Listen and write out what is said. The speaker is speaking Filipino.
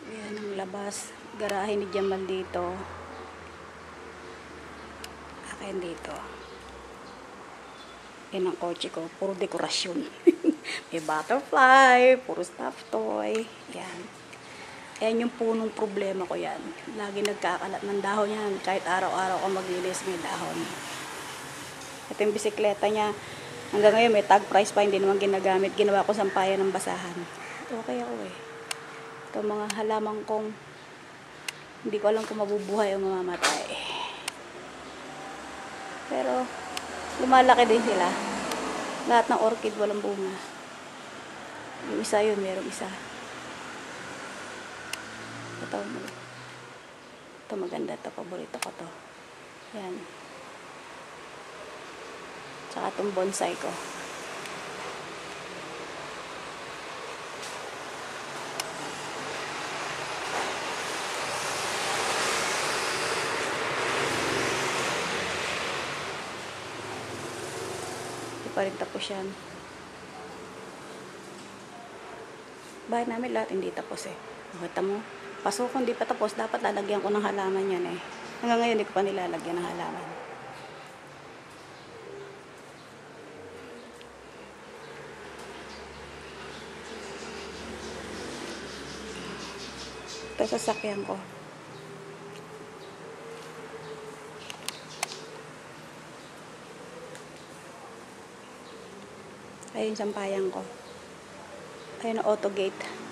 Ayan ang labas. Garahe ni Jamal dito. Akin dito. Yan ang kotse ko. Puro dekorasyon. May butterfly. Puro stuffed toy. Yan. Ayan yung punong problema ko yan. Lagi nagkakalat ng dahon yan. Kahit araw-araw ko maglinis may dahon. Ito yung bisikleta niya. Hanggang ngayon may tag price pa. Hindi naman ginagamit. Ginawa ko sampayan ng basahan. Okay ako eh. Ito mga halaman kong hindi ko alam kung mabubuhay o mamamatay. Pero lumalaki din sila. Lahat ng orchid walang bunga. Yung isa yun, merong isa. Ito maganda to, paborito ko to. Yan. Tsaka itong bonsai ko. Hindi pa rin tapos yan. Bahay namin lahat hindi tapos eh. Kita mo? Paso kung hindi pa tapos, dapat lalagyan ko ng halaman yan eh. Hanggang ngayon hindi ko pa nilalagyan ng halaman. Ito sasakyan ko. Ayun sampayan ko. Ayun ang auto gate.